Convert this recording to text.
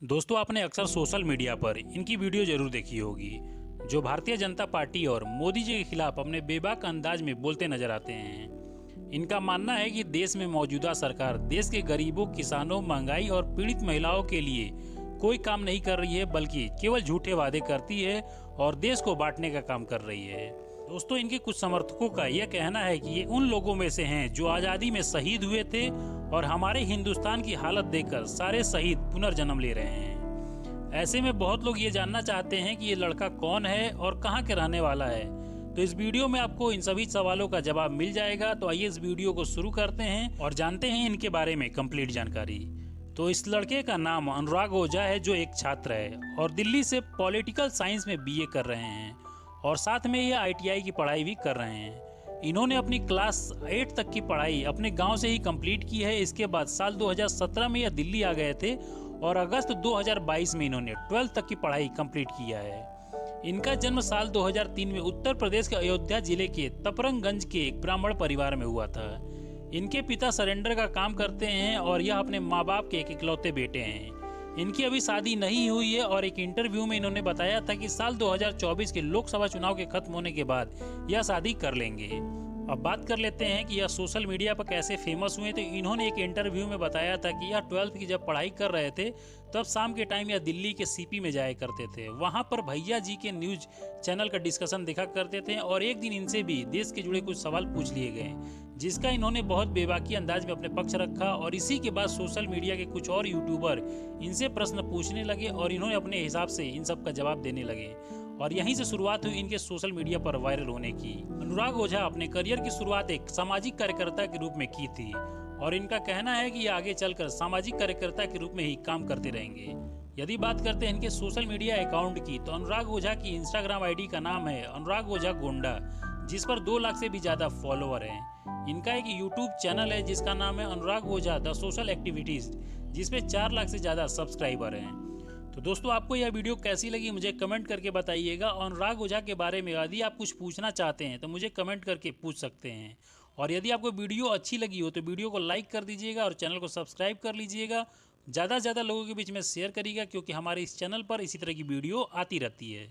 दोस्तों, आपने अक्सर सोशल मीडिया पर इनकी वीडियो जरूर देखी होगी, जो भारतीय जनता पार्टी और मोदी जी के खिलाफ अपने बेबाक अंदाज में बोलते नजर आते हैं। इनका मानना है कि देश में मौजूदा सरकार देश के गरीबों, किसानों, महंगाई और पीड़ित महिलाओं के लिए कोई काम नहीं कर रही है, बल्कि केवल झूठे वादे करती है और देश को बांटने का काम कर रही है। दोस्तों, इनके कुछ समर्थकों का यह कहना है कि ये उन लोगों में से हैं जो आज़ादी में शहीद हुए थे और हमारे हिंदुस्तान की हालत देखकर सारे शहीद पुनर्जन्म ले रहे हैं। ऐसे में बहुत लोग ये जानना चाहते हैं कि ये लड़का कौन है और कहाँ के रहने वाला है। तो इस वीडियो में आपको इन सभी सवालों का जवाब मिल जाएगा। तो आइए इस वीडियो को शुरू करते हैं और जानते हैं इनके बारे में कंप्लीट जानकारी। तो इस लड़के का नाम अनुराग ओझा है, जो एक छात्र है और दिल्ली से पॉलिटिकल साइंस में बीए कर रहे हैं और साथ में ये आईटीआई की पढ़ाई भी कर रहे हैं। इन्होंने अपनी क्लास 8 तक की पढ़ाई अपने गांव से ही कंप्लीट की है। इसके बाद साल 2017 में यह दिल्ली आ गए थे और अगस्त 2022 में इन्होंने 12th तक की पढ़ाई कंप्लीट किया है। इनका जन्म साल 2003 में उत्तर प्रदेश के अयोध्या जिले के तपरंगगंज के एक ब्राह्मण परिवार में हुआ था। इनके पिता सरेंडर का काम करते हैं और यह अपने माँ बाप के एक इकलौते बेटे हैं। इनकी अभी शादी नहीं हुई है और एक इंटरव्यू में इन्होंने बताया था कि साल 2024 के लोकसभा चुनाव के खत्म होने के बाद यह शादी कर लेंगे। अब बात कर लेते हैं कि यह सोशल मीडिया पर कैसे फेमस हुए। तो इन्होंने एक इंटरव्यू में बताया था कि यह 12th की जब पढ़ाई कर रहे थे तब शाम के टाइम यह दिल्ली के सीपी में जाया करते थे। वहां पर भैया जी के न्यूज चैनल का डिस्कशन देखा करते थे और एक दिन इनसे भी देश के जुड़े कुछ सवाल पूछ लिए गए, जिसका इन्होंने बहुत बेबाकी अंदाज में अपने पक्ष रखा। और इसी के बाद सोशल मीडिया के कुछ और यूट्यूबर इनसे प्रश्न पूछने लगे और इन्होंने अपने हिसाब से इन सब का जवाब देने लगे और यहीं से शुरुआत हुई इनके सोशल मीडिया पर वायरल होने की। अनुराग ओझा अपने करियर की शुरुआत एक सामाजिक कार्यकर्ता के रूप में की थी और इनका कहना है कि ये आगे चलकर सामाजिक कार्यकर्ता के रूप में ही काम करते रहेंगे। यदि बात करते हैं इनके सोशल मीडिया अकाउंट की, तो अनुराग ओझा की इंस्टाग्राम आईडी का नाम है अनुराग ओझा गोंडा, जिस पर 2 लाख से भी ज्यादा फॉलोअर हैं। इनका एक यूट्यूब चैनल है जिसका नाम है अनुराग ओझा द सोशल एक्टिविटीज, जिसपे 4 लाख से ज्यादा सब्सक्राइबर हैं। तो दोस्तों, आपको यह वीडियो कैसी लगी मुझे कमेंट करके बताइएगा। और अनुराग ओझा के बारे में यदि आप कुछ पूछना चाहते हैं तो मुझे कमेंट करके पूछ सकते हैं। और यदि आपको वीडियो अच्छी लगी हो तो वीडियो को लाइक कर दीजिएगा और चैनल को सब्सक्राइब कर लीजिएगा। ज़्यादा से ज़्यादा लोगों के बीच में शेयर करिएगा, क्योंकि हमारे इस चैनल पर इसी तरह की वीडियो आती रहती है।